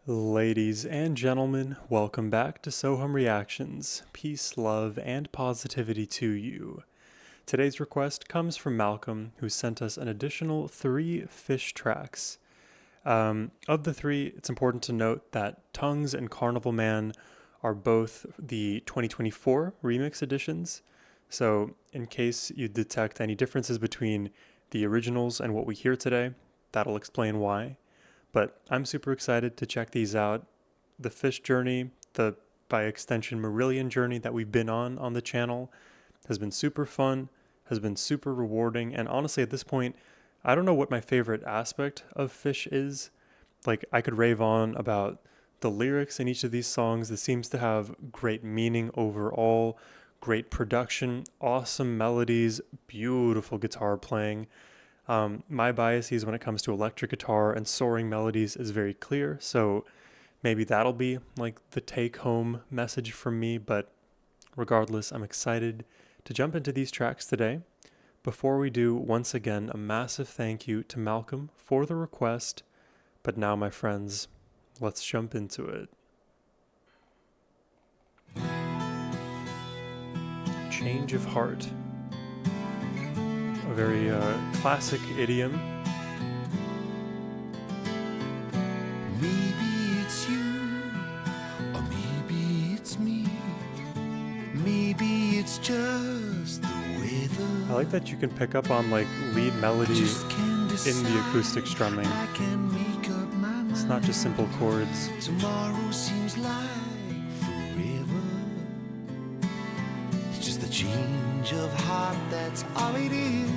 Ladies and gentlemen, welcome back to Sohum Reactions. Peace, love, and positivity to you. Today's request comes from Malcolm, who sent us an additional 3 fish tracks. Of the 3, it's important to note that Tongues and Carnival Man are both the 2024 remix editions. So in case you detect any differences between the originals and what we hear today, that'll explain why. But I'm super excited to check these out. The fish journey, the by extension Marillion journey that we've been on the channel has been super fun, has been super rewarding, and honestly at this point, I don't know what my favorite aspect of Fish is. Like, I could rave on about the lyrics in each of these songs. This seems to have great meaning overall, great production, awesome melodies, beautiful guitar playing. My biases when it comes to electric guitar and soaring melodies is very clear, so maybe that'll be like the take-home message from me, but regardless, I'm excited to jump into these tracks today. Before we do, once again, a massive thank you to Malcolm for the request, but now, my friends, let's jump into it. Change of heart. A very classic idiom. Maybe it's you, or maybe it's me. Maybe it's just the weather. I like that you can pick up on like lead melody in the acoustic strumming. It's not just simple chords. Tomorrow seems like forever. It's just a change of heart, that's all it is.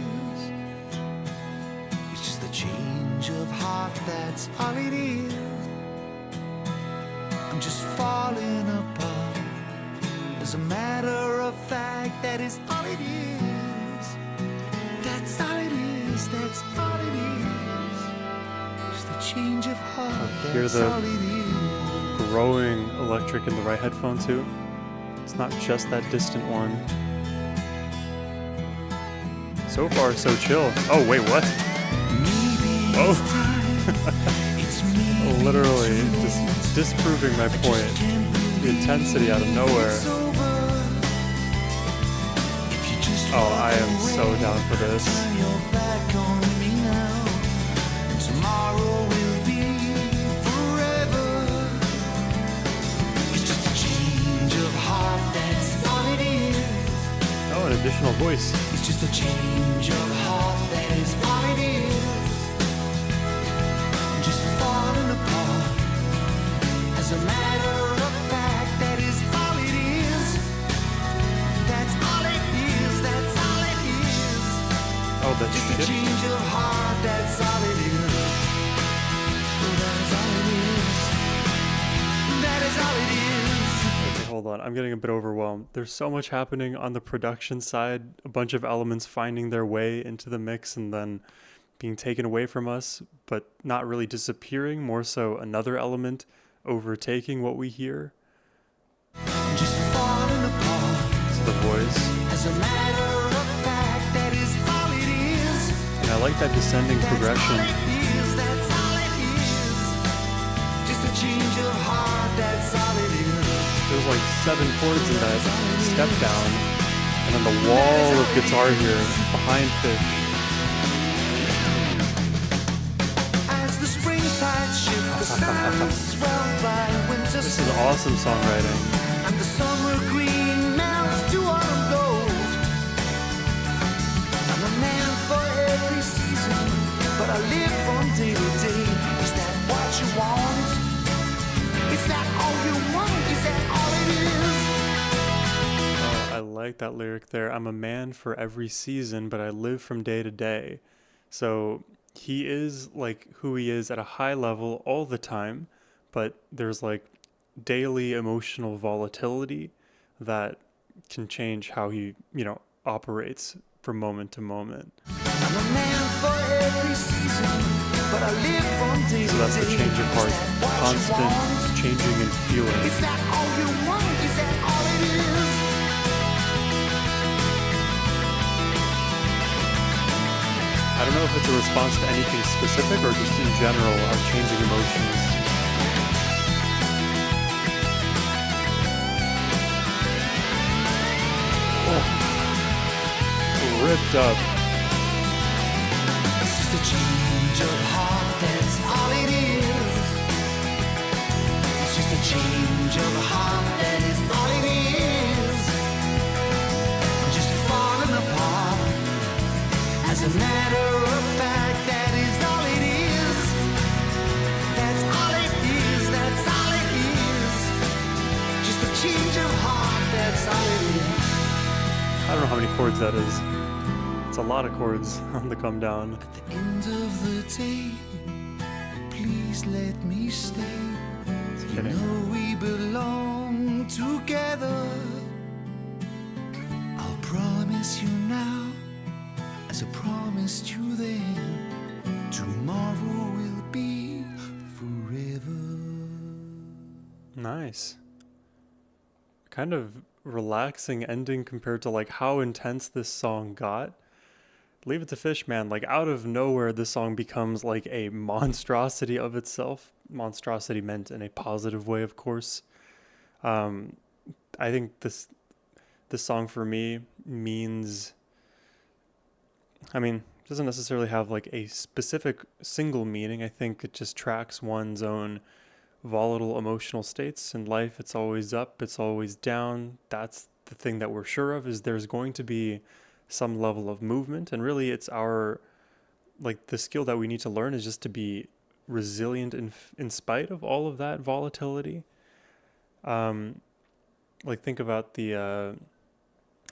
It's just a change of heart, that's all it is. I'm just falling apart. As a matter of fact, that is all it is. That's all it is, that's all it is. Just a change of heart, Hear that's the all it is. growing electric in the right headphone too. It's not just that distant one. So far, so chill. Oh, wait, what? Oh. Literally just disproving my point. The intensity out of nowhere. Oh, I am so down for this. Oh, an additional voice. It's just a change of heart, that is all it is. I'm just falling apart. As a matter of fact, that is all it is. That's all it is, that's all it is. Oh, that's Just a shit. change of heart, that's all it is. Oh, that is all it is. That is all it is. Okay, hold on. I'm getting a bit overwhelmed. There's so much happening on the production side. A bunch of elements finding their way into the mix and then being taken away from us, but not really disappearing. More so another element overtaking what we hear. I'm just falling apart. It's the voice. As a matter of fact, that is all it is. And I like that descending progression. That's all it is, that's all it is. Just a change of heart, that's all it is. There's like 7 chords in that step down, and then the wall of guitar here behind Fish. As the springtide shifts, the sun swell by winter. This is awesome songwriting. And the summer green melts to autumn gold. I'm a man for every season, but I live from day to day. Is that what you want? Is that all you want? Is that all it is? Oh, I like that lyric there. I'm a man for every season, but I live from day to day. So he is like who he is at a high level all the time, but there's like daily emotional volatility that can change how he, operates from moment to moment. I'm a man for every season, but I live from day to day. So that's the change of heart, constant changing and feeling. Is that all you want? Is that all it is? I don't know if it's a response to anything specific or just in general, our changing emotions. dub. It's just a change of heart, that's all it is. It's just a change of heart, that is all it is. Just falling apart. As a matter of fact, that is all it is. That's all it is, that's all it is. Just a change of heart, that's all it is. I don't know how many chords that is. It's a lot of chords on the come down. At the end of the day, please let me stay. You kidding. know we belong together. I'll promise you now, as I promised you then, tomorrow will be forever. Nice. Kind of relaxing ending compared to like how intense this song got. Leave It to Fish, man. Like out of nowhere, this song becomes like a monstrosity of itself. Monstrosity meant in a positive way, of course. I think this song for me means, I mean, it doesn't necessarily have like a specific single meaning. I think it just tracks one's own volatile emotional states in life. It's always up, it's always down. That's the thing that we're sure of, is there's going to be some level of movement, and really it's our, like, the skill that we need to learn is just to be resilient in spite of all of that volatility. Like think about I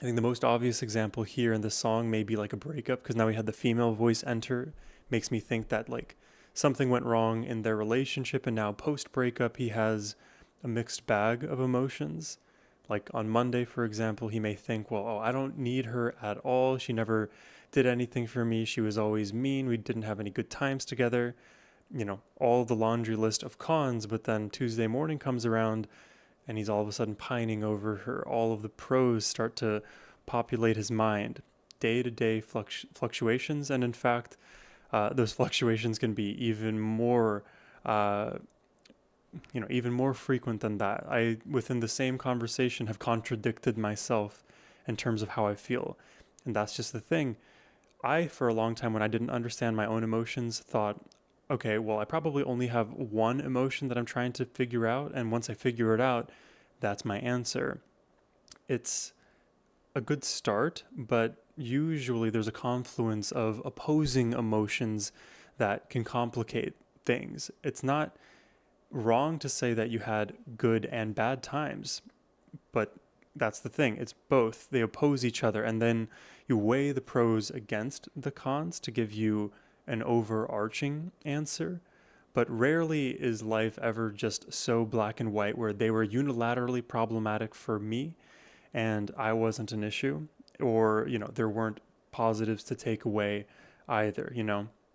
think the most obvious example here in the song may be like a breakup, because now we had the female voice enter. Makes me think that like something went wrong in their relationship, and now post breakup he has a mixed bag of emotions. Like on Monday, for example, he may think, well, oh, I don't need her at all. She never did anything for me. She was always mean. We didn't have any good times together. You know, all the laundry list of cons. But then Tuesday morning comes around and he's all of a sudden pining over her. All of the pros start to populate his mind. Day-to-day fluctuations. And in fact, those fluctuations can be even more even more frequent than that. I, within the same conversation, have contradicted myself in terms of how I feel. And that's just the thing. I, for a long time, when I didn't understand my own emotions, thought, okay, well, I probably only have one emotion that I'm trying to figure out. And once I figure it out, that's my answer. It's a good start, but usually there's a confluence of opposing emotions that can complicate things. It's not wrong to say that you had good and bad times, but that's the thing. It's both. They oppose each other, and then you weigh the pros against the cons to give you an overarching answer. But rarely is life ever just so black and white where they were unilaterally problematic for me and I wasn't an issue, or, there weren't positives to take away either,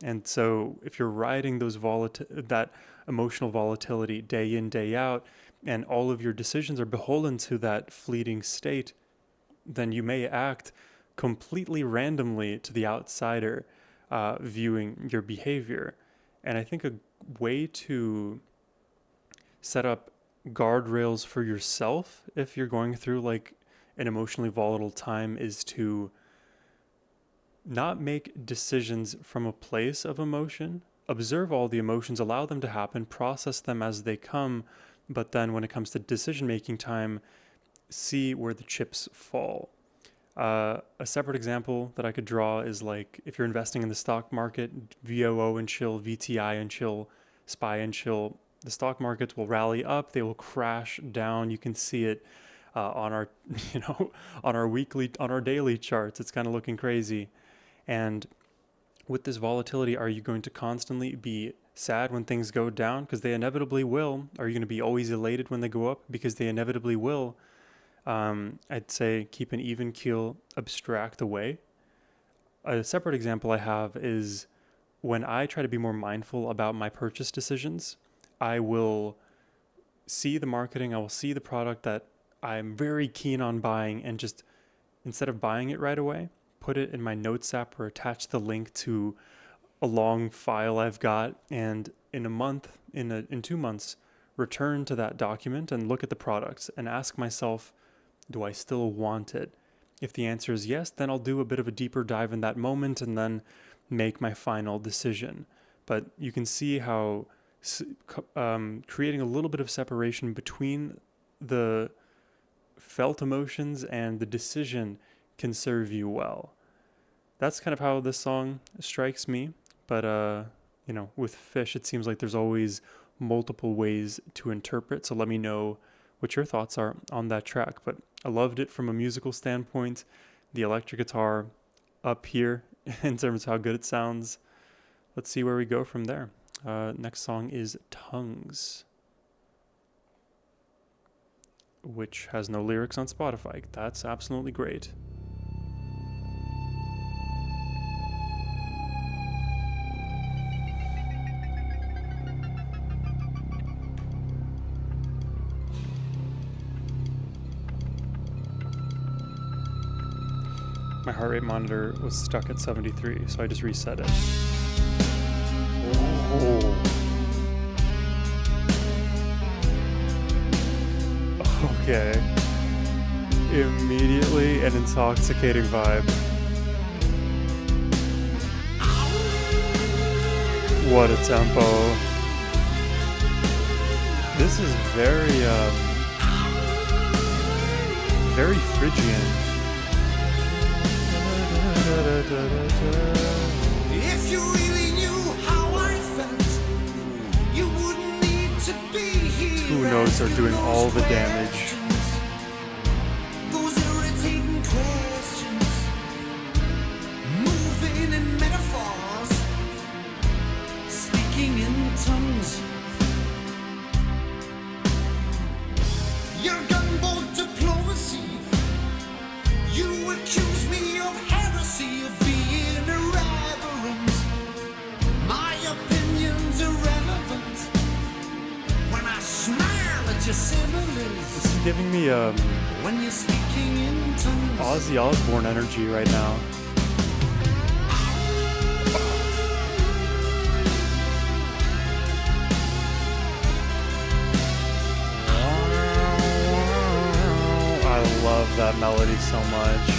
And so if you're riding that emotional volatility day in, day out, and all of your decisions are beholden to that fleeting state, then you may act completely randomly to the outsider viewing your behavior. And I think a way to set up guardrails for yourself if you're going through like an emotionally volatile time is to not make decisions from a place of emotion. Observe all the emotions, allow them to happen, process them as they come, but then when it comes to decision-making time, see where the chips fall. A separate example that I could draw is like if you're investing in the stock market, VOO and chill, VTI and chill, SPY and chill, the stock markets will rally up, they will crash down. You can see it on our, on our daily charts. It's kind of looking crazy. And with this volatility, are you going to constantly be sad when things go down? Because they inevitably will. Are you going to be always elated when they go up? Because they inevitably will. I'd say keep an even keel, abstract away. A separate example I have is when I try to be more mindful about my purchase decisions, I will see the marketing, I will see the product that I'm very keen on buying, and just instead of buying it right away, put it in my notes app or attach the link to a long file I've got, and in 2 months, return to that document and look at the products and ask myself, do I still want it? If the answer is yes, then I'll do a bit of a deeper dive in that moment and then make my final decision. But you can see how creating a little bit of separation between the felt emotions and the decision can serve you well. That's kind of how this song strikes me. But, with Fish, it seems like there's always multiple ways to interpret. So let me know what your thoughts are on that track. But I loved it from a musical standpoint. The electric guitar up here in terms of how good it sounds. Let's see where we go from there. Next song is Tongues, which has no lyrics on Spotify. That's absolutely great. My heart rate monitor was stuck at 73, so I just reset it. Oh. Okay. Immediately an intoxicating vibe. What a tempo. This is very Phrygian. If you really knew how I felt, you wouldn't need to be here. Two notes are doing all the damage. Those irritating questions, moving in metaphors, speaking in tongues. Your gunboat diplomacy, you accuse me of heresy, of being irreverent. My opinion's irrelevant when I smile at your similes. This is giving me When you're speaking in tongues. Ozzy Osbourne energy right now. I love that melody so much.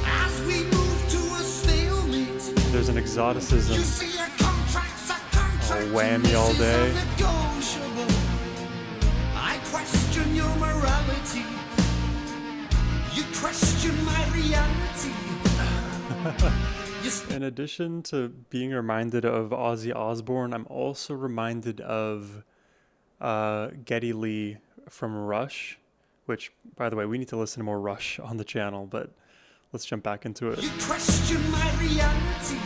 As we move to a stalemate, There's an you exoticism. see a contract's a contract. whammy all day. Negotiable. I question your morality. You question my reality. In addition to being reminded of Ozzy Osbourne, I'm also reminded of Geddy Lee from Rush, which, by the way, we need to listen to more Rush on the channel, but let's jump back into it. You question my reality.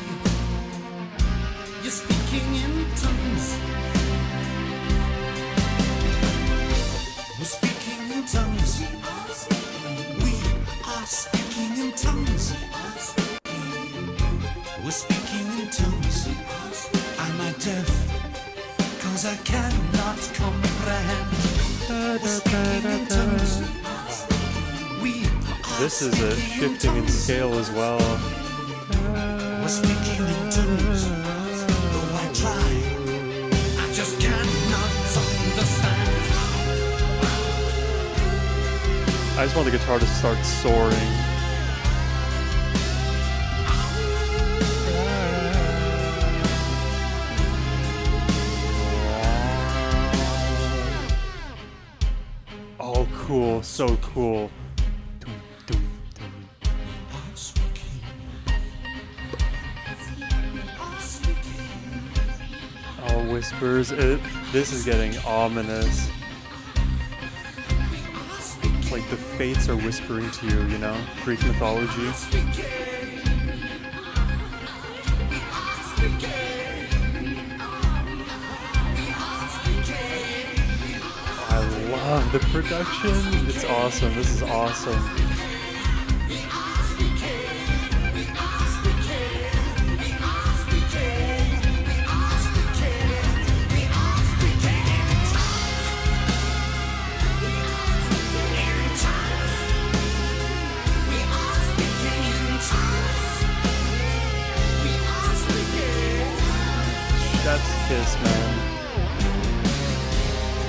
You're speaking in tongues. We're speaking in tongues. We are speaking in tongues. We're speaking in tongues. Am I deaf? 'Cause I cannot comprehend. We're speaking in tongues. We are This is a speaking shifting in tongues. scale as well. We're speaking in tongues. Though I try, I just cannot understand. I just want the guitar to start soaring. Oh, cool. So cool. Oh, whispers. This is getting ominous. Like the fates are whispering to you, you know? Greek mythology. I love the production. It's awesome. This is awesome. That's Kiss, man.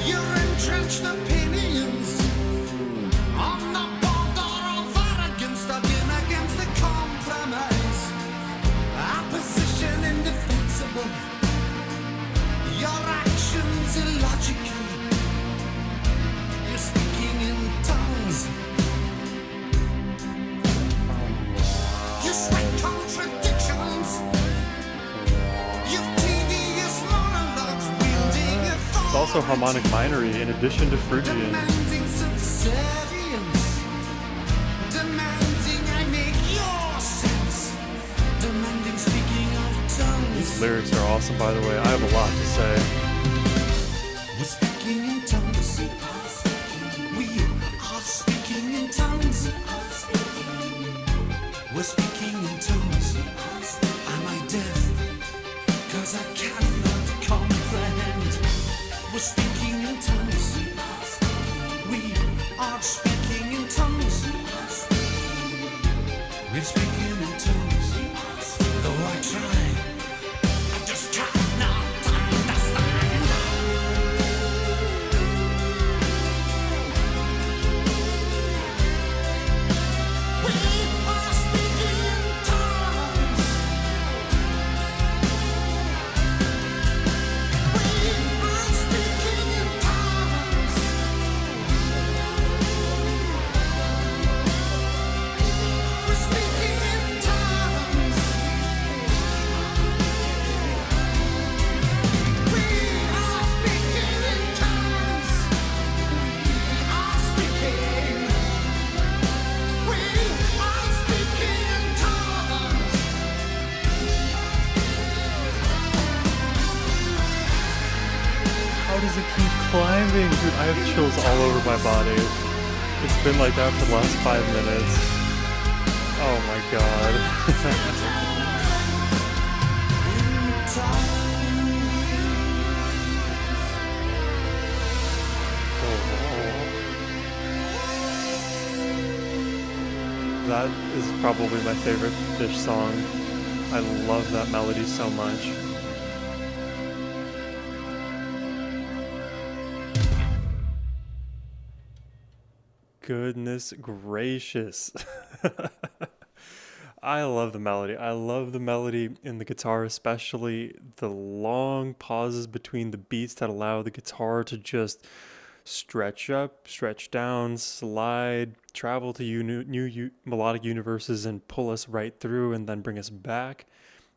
Your entrenched opinions on the actions illogical. You're speaking in tongues. You sweat contradictions. You've tedious monologues wielding a It's also harmonic minory in addition to Phrygian. demanding subservience. Demanding I make your sense. Demanding speaking of tongues. These lyrics are awesome, by the way. I have a lot to say. We're speaking in tongues. We are speaking in tongues. We're speaking in tongues. Am I deaf? 'Cause I cannot comprehend. We're speaking in tongues. We are speaking in tongues. We're speaking in tongues. Though I try, I just cannot understand. We are speaking in tongues. We are speaking in tongues. We're speaking in tongues. We are speaking in tongues. We are speaking. We are speaking in tongues. How does it keep climbing? Dude, I have chills all over my body. It's been like that for the last 5 minutes. Oh my god. That is probably my favorite Fish song. I love that melody so much. Goodness gracious. I love the melody. I love the melody in the guitar, especially the long pauses between the beats that allow the guitar to just stretch up, stretch down, slide, travel to melodic universes and pull us right through and then bring us back.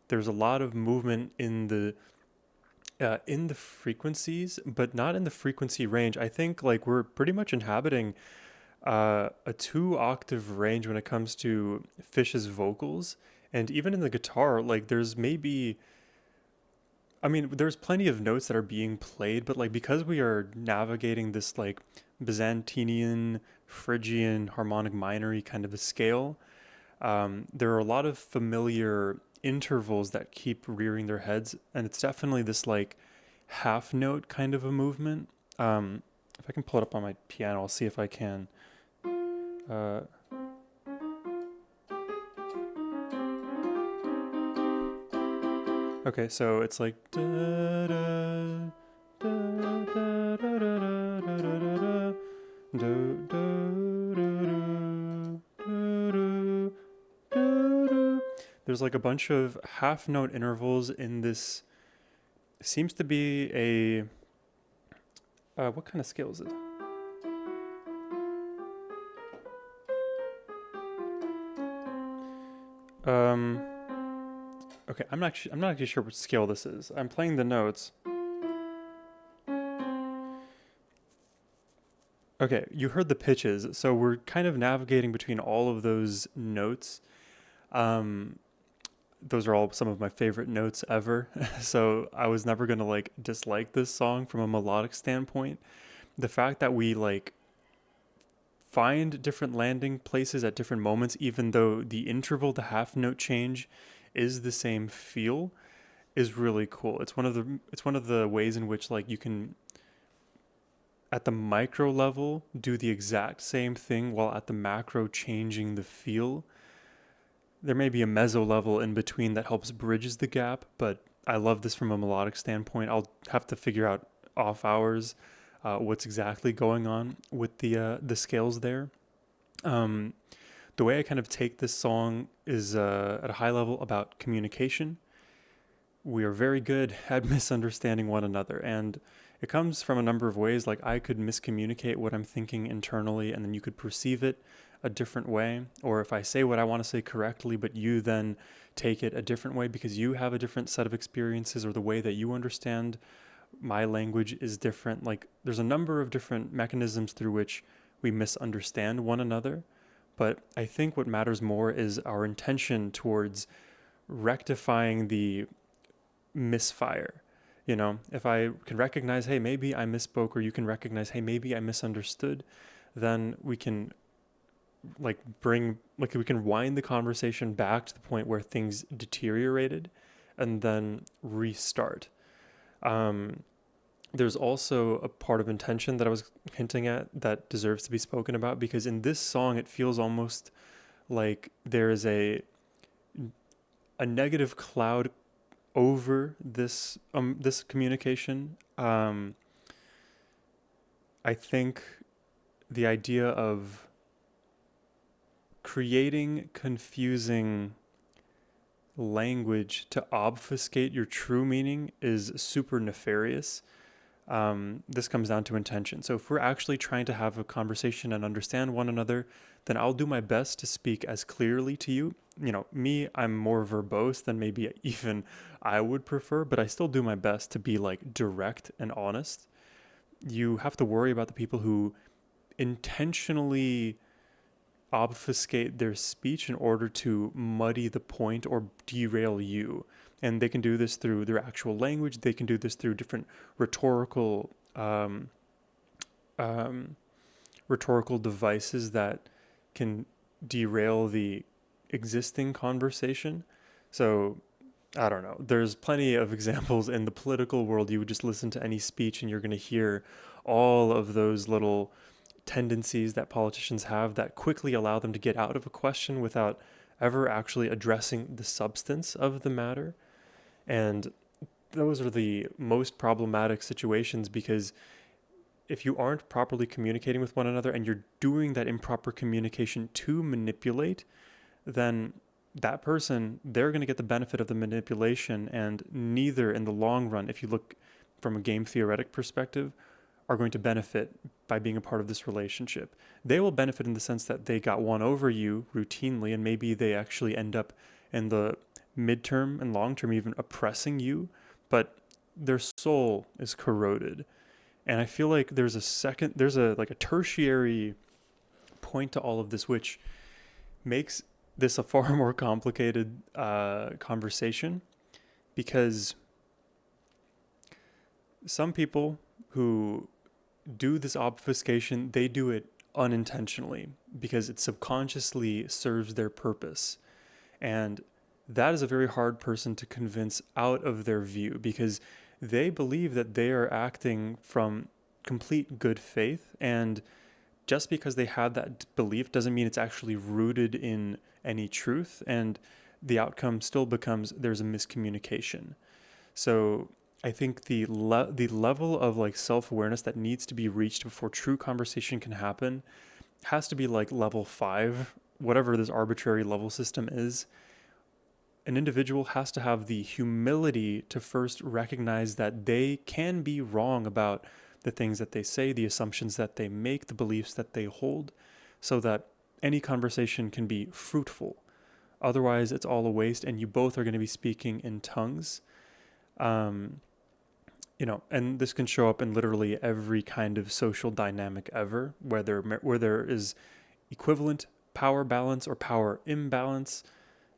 There's a lot of movement in the frequencies, but not in the frequency range. I think like we're pretty much inhabiting a 2-octave range when it comes to Fish's vocals, and even in the guitar, like there's plenty of notes that are being played, but like because we are navigating this like Byzantinian, Phrygian, harmonic minory kind of a scale, there are a lot of familiar intervals that keep rearing their heads, and it's definitely this like half note kind of a movement. If I can pull it up on my piano, I'll see if I can. Okay, so it's like da, da, da, da, da, da, da, da, da, do, do, do, do, do, do. There's like a bunch of half note intervals in this. Seems to be a what kind of scale is it? Okay, I'm not actually sure what scale this is. I'm playing the notes. Okay, you heard the pitches, so we're kind of navigating between all of those notes. Those are all some of my favorite notes ever. So I was never gonna like dislike this song from a melodic standpoint. The fact that we like find different landing places at different moments, even though the interval, the half note change, is the same feel, is really cool. It's one of the ways in which like you can at the micro level do the exact same thing while at the macro changing the feel. There may be a mezzo level in between that helps bridges the gap, but I love this from a melodic standpoint. I'll have to figure out off hours what's exactly going on with the scales there. The way I kind of take this song is at a high level about communication. we are very good at misunderstanding one another. And it comes from a number of ways. Like, I could miscommunicate what I'm thinking internally, and then you could perceive it a different way. Or if I say what I want to say correctly, but you then take it a different way because you have a different set of experiences, or the way that you understand my language is different. Like, there's a number of different mechanisms through which we misunderstand one another. But I think what matters more is our intention towards rectifying the misfire. You know, if I can recognize, hey, maybe I misspoke, or you can recognize, hey, maybe I misunderstood, then we can we can wind the conversation back to the point where things deteriorated and then restart. Um, there's also a part of intention that I was hinting at that deserves to be spoken about, because in this song it feels almost like there is a negative cloud over this communication. I think the idea of creating confusing language to obfuscate your true meaning is super nefarious. This comes down to intention. So if we're actually trying to have a conversation and understand one another, then I'll do my best to speak as clearly to you. You know, me, I'm more verbose than maybe even I would prefer, but I still do my best to be like direct and honest. You have to worry about the people who intentionally obfuscate their speech in order to muddy the point or derail you. And they can do this through their actual language. They can do this through different rhetorical um, rhetorical devices that can derail the existing conversation. So I don't know. There's plenty of examples in the political world. You would just listen to any speech and you're going to hear all of those little tendencies that politicians have that quickly allow them to get out of a question without ever actually addressing the substance of the matter. And those are the most problematic situations, because if you aren't properly communicating with one another and you're doing that improper communication to manipulate, then that person, they're going to get the benefit of the manipulation, and neither in the long run, if you look from a game theoretic perspective, are going to benefit by being a part of this relationship. They will benefit in the sense that they got one over you routinely, and maybe they actually end up in the midterm and long term even oppressing you, but their soul is corroded. And I feel like there's a like a tertiary point to all of this, which makes this a far more complicated conversation, because some people who do this obfuscation, they do it unintentionally because it subconsciously serves their purpose. And that is a very hard person to convince out of their view, because they believe that they are acting from complete good faith. And just because they had that belief doesn't mean it's actually rooted in any truth. And the outcome still becomes there's a miscommunication. So I think the level of like self-awareness that needs to be reached before true conversation can happen has to be like level 5, whatever this arbitrary level system is. An individual has to have the humility to first recognize that they can be wrong about the things that they say, the assumptions that they make, the beliefs that they hold, so that any conversation can be fruitful. Otherwise, it's all a waste, and you both are going to be speaking in tongues. And this can show up in literally every kind of social dynamic ever, where there is equivalent power balance or power imbalance.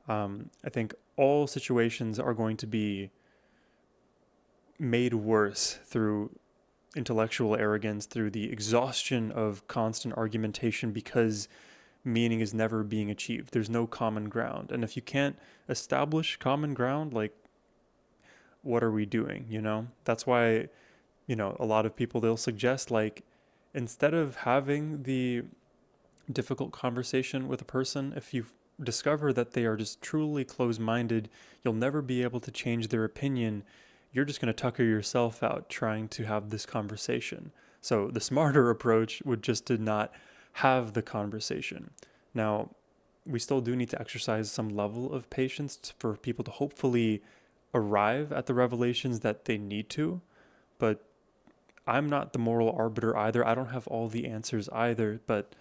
I think all situations are going to be made worse through intellectual arrogance, through the exhaustion of constant argumentation, because meaning is never being achieved. There's no common ground. And if you can't establish common ground, like, what are we doing? That's why, a lot of people, they'll suggest, like, instead of having the difficult conversation with a person, if you discover that they are just truly closed-minded, you'll never be able to change their opinion. You're just going to tucker yourself out trying to have this conversation. So the smarter approach would just to not have the conversation. Now, we still do need to exercise some level of patience for people to hopefully arrive at the revelations that they need to, but I'm not the moral arbiter either. I don't have all the answers either, but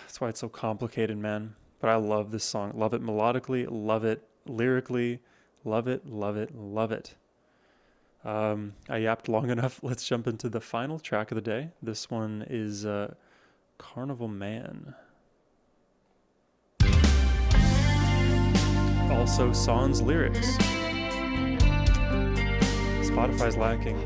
that's why it's so complicated, man. But I love this song. Love it melodically, love it lyrically, love it, love it, love it. I yapped long enough. Let's jump into the final track of the day. This one is Carnival Man. Also, Son's lyrics. Spotify's lacking.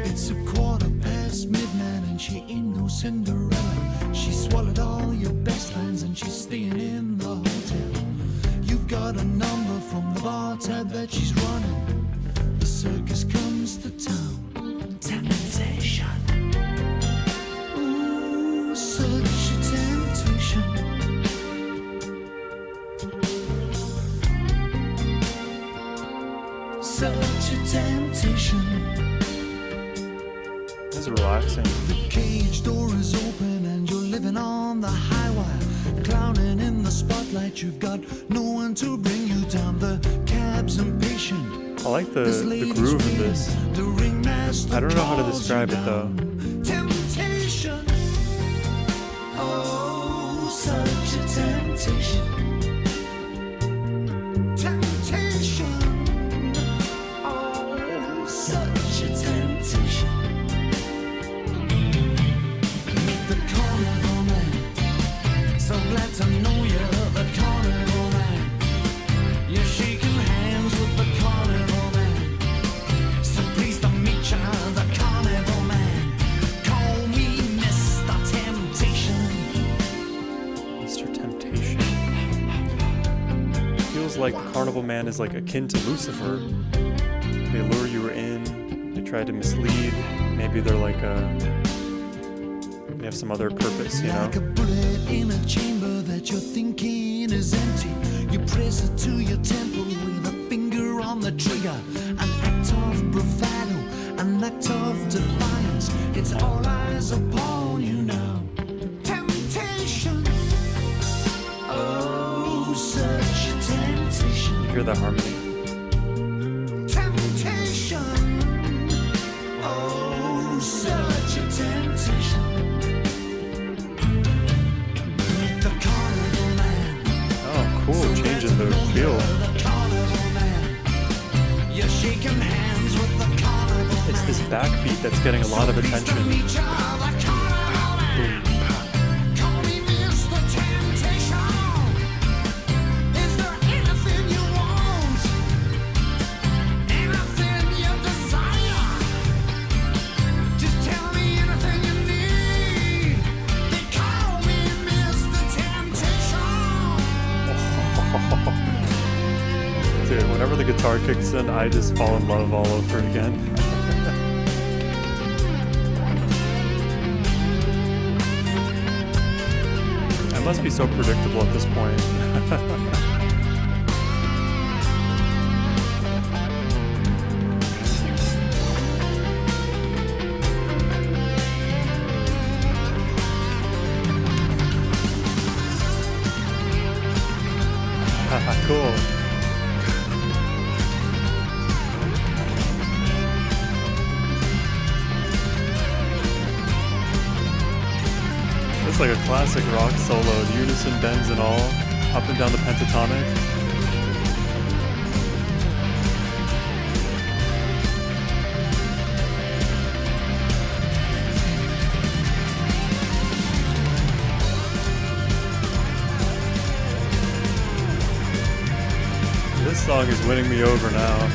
It's 1:15 midnight and she ain't no Cinderella. She swallowed all your best lines and she's staying in the hotel. You've got a number from the bar tab that she's running. The circus comes to town. Temptation. Ooh, such a temptation. Such a temptation. This is relaxing. The cage door is open and you're living on the high wire, clowning in the spotlight. You've got no one to bring you down. The cab's impatient. I like the groove in this. I don't know how to describe it though. Temptation. Oh, such a temptation. Temptation. Oh, such a temptation. Meet the carnival man. So glad to know you're the carnival man. You're shaking hands with the carnival man. So pleased to meet you, the carnival man. Call me Mr. Temptation. Mr. Temptation. Feels like the Carnival Man is like akin to Lucifer. They lure you in, they try to mislead. Maybe they're like they have some other purpose, you know? Like a bullet in a chamber that you're thinking is empty. You press it to your temple with a finger on the trigger. An act of bravado, an act of defiance. It's all eyes upon you now. Temptation. Oh, such a temptation. You hear that harmony? Temptation. Oh, such a temptation. Meet the carnival man. Oh, cool. Changing the feel. The carnival man. You're shaking hands with the carnival man. It's this backbeat that's getting a lot of Pleased to attention. meet ya, the carnival man. Call me Mr. Temptation. Is there anything you want? Anything you desire? Just tell me anything you need. They call me Mr. Temptation. Dude, whenever the guitar kicks in, I just fall in love all over again. I must be so predictable at this point. Cool. It's like a classic rock solo, the unison bends and all, up and down the pentatonic. This song is winning me over now.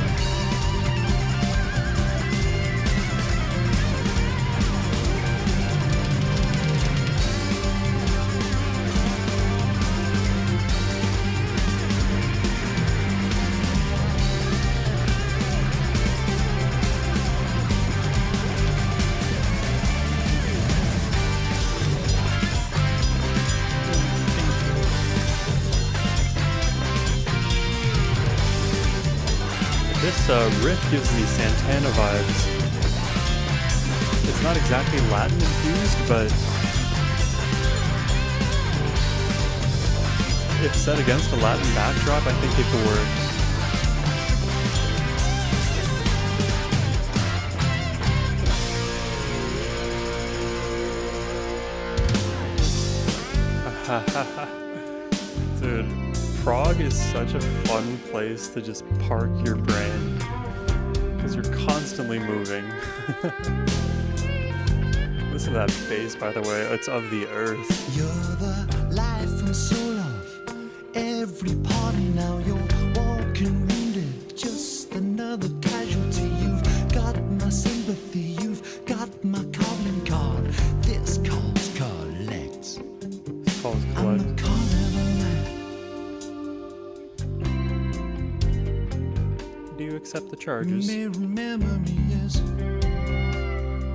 This riff gives me Santana vibes. It's not exactly Latin infused, but if set against a Latin backdrop, I think it could work. Dude, Prague is such a fun place to just park your brain because you're constantly moving. Listen to that bass, by the way. It's of the earth. You're the life and soul of every party now. You're walking wounded, just another casualty. You've got my sympathy, you've got my calling card. This calls collect. It's called I'm Collect. the Carnival man. Do you accept the You charges? may remember me as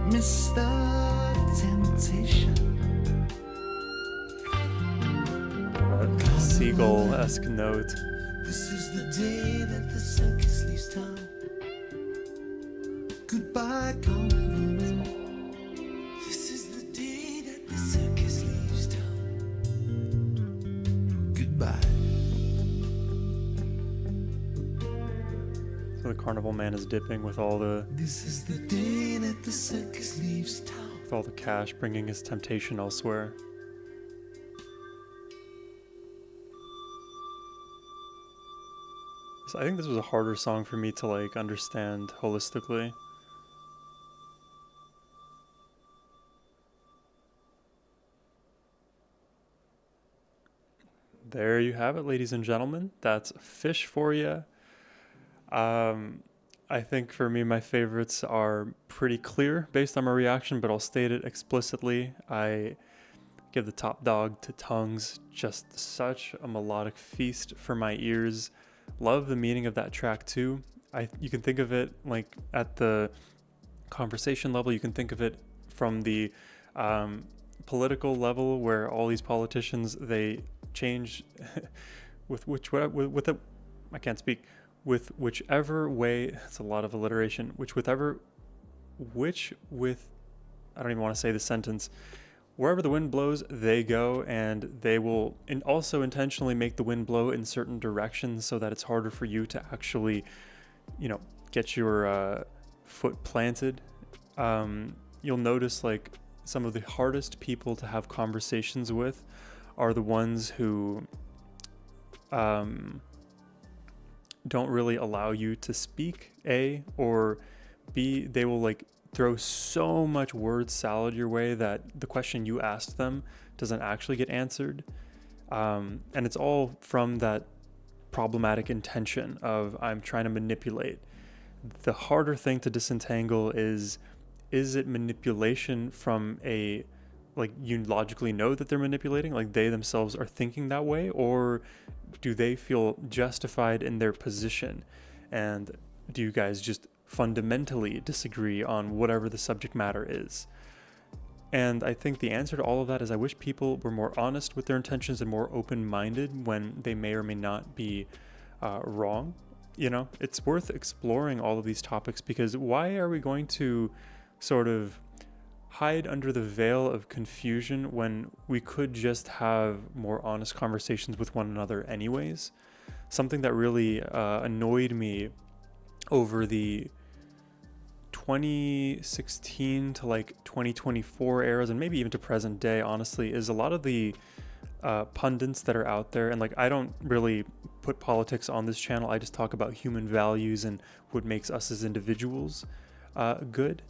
Mr. Temptation. That seagull-esque note. This is the day that the circus leaves town. Goodbye, Carnival man. This is the day that the circus leaves town. Goodbye. So the Carnival man is dipping with all the This is the day that the circus leaves town. cash, bringing his temptation elsewhere. So I think this was a harder song for me to like understand holistically. There you have it, ladies and gentlemen. That's Fish for you. I think for me, my favorites are pretty clear based on my reaction, but I'll state it explicitly. I give the top dog to Tongues, just such a melodic feast for my ears. Love the meaning of that track too. You can think of it like at the conversation level. You can think of it from the political level, where all these politicians, they change with I can't speak. With whichever way, it's a lot of alliteration, I don't even want to say the sentence. Wherever the wind blows, they go, and they will also intentionally make the wind blow in certain directions so that it's harder for you to actually, get your foot planted. You'll notice like some of the hardest people to have conversations with are the ones who don't really allow you to speak, A, or B, they will like throw so much word salad your way that the question you asked them doesn't actually get answered. And it's all from that problematic intention of I'm trying to manipulate. The harder thing to disentangle is it manipulation from a, like, you logically know that they're manipulating, like they themselves are thinking that way, or do they feel justified in their position? And do you guys just fundamentally disagree on whatever the subject matter is? And I think the answer to all of that is I wish people were more honest with their intentions and more open-minded when they may or may not be wrong. It's worth exploring all of these topics, because why are we going to sort of hide under the veil of confusion when we could just have more honest conversations with one another anyways? Something that really annoyed me over the 2016 to like 2024 eras, and maybe even to present day, honestly, is a lot of the pundits that are out there. And like, I don't really put politics on this channel. I just talk about human values and what makes us as individuals good.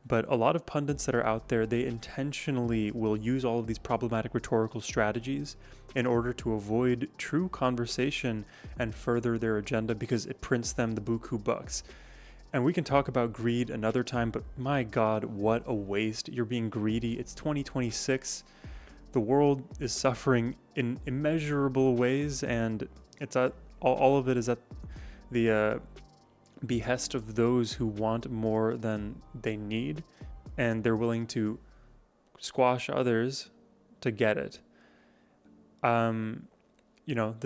But a lot of pundits that are out there, they intentionally will use all of these problematic rhetorical strategies in order to avoid true conversation and further their agenda, because it prints them the buku bucks. And we can talk about greed another time, but my God, what a waste. You're being greedy. It's 2026. The world is suffering in immeasurable ways, and it's all of it is at the behest of those who want more than they need, and they're willing to squash others to get it. The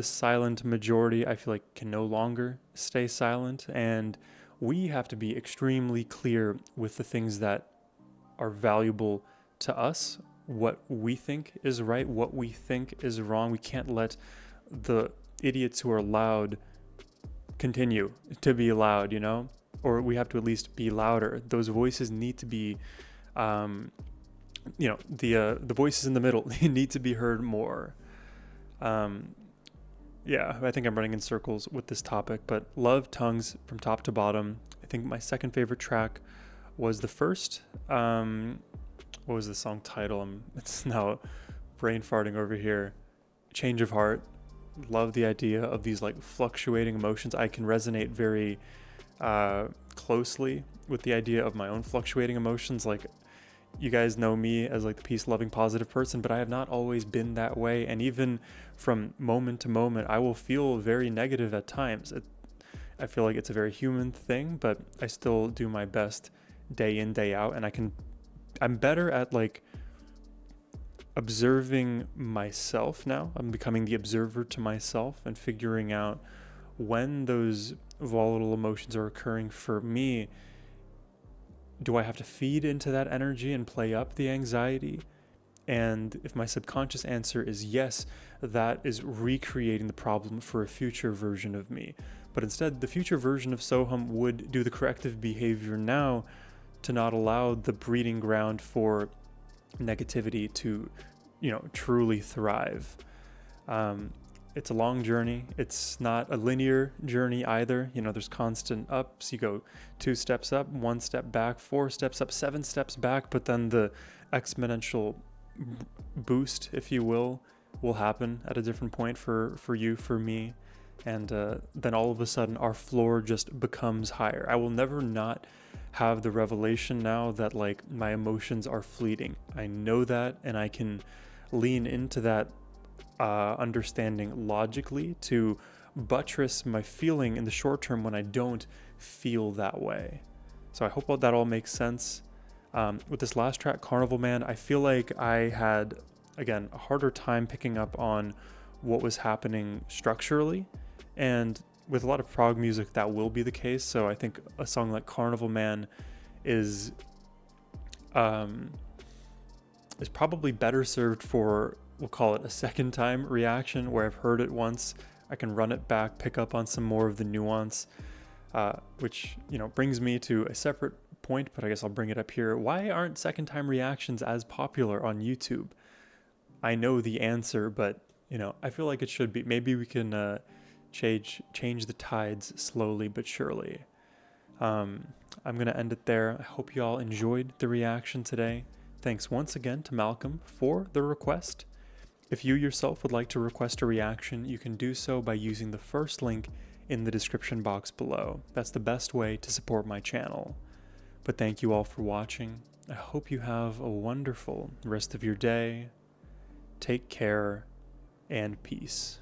silent majority, I feel like, can no longer stay silent, and we have to be extremely clear with the things that are valuable to us, what we think is right, what we think is wrong. We can't let the idiots who are loud continue to be loud, you know? Or we have to at least be louder. Those voices need to be, the voices in the middle need to be heard more. Yeah, I think I'm running in circles with this topic, but love tongues from top to bottom. I think my second favorite track was the first. What was the song title? It's now brain farting over here. Change of Heart. Love the idea of these like fluctuating emotions. I can resonate very closely with the idea of my own fluctuating emotions. Like, you guys know me as like the peace loving positive person, but I have not always been that way. And even from moment to moment, I will feel very negative at times. I feel like it's a very human thing, but I still do my best day in, day out. And I'm better at like observing myself now. I'm becoming the observer to myself and figuring out when those volatile emotions are occurring for me. Do I have to feed into that energy and play up the anxiety? And if my subconscious answer is yes, that is recreating the problem for a future version of me. But instead, the future version of Sohum would do the corrective behavior now to not allow the breeding ground for negativity to, truly thrive. It's a long journey. It's not a linear journey either. There's constant ups. You go 2 steps up, 1 step back, 4 steps up, 7 steps back, but then the exponential boost, if you will happen at a different point for you, for me. And then all of a sudden our floor just becomes higher. I will never not have the revelation now that like my emotions are fleeting. I know that, and I can lean into that understanding logically to buttress my feeling in the short term when I don't feel that way. So I hope that all makes sense. With this last track, Carnival Man, I feel like I had, again, a harder time picking up on what was happening structurally. And with a lot of prog music, that will be the case. So I think a song like Carnival Man is probably better served for, we'll call it a second time reaction, where I've heard it once, I can run it back, pick up on some more of the nuance, which, brings me to a separate point, but I guess I'll bring it up here. Why aren't second time reactions as popular on YouTube? I know the answer, but, I feel like it should be. Maybe we can change the tides slowly but surely. I'm going to end it there. I hope you all enjoyed the reaction today. Thanks once again to Malcolm for the request. If you yourself would like to request a reaction, you can do so by using the first link in the description box below. That's the best way to support my channel. But thank you all for watching. I hope you have a wonderful rest of your day. Take care and peace.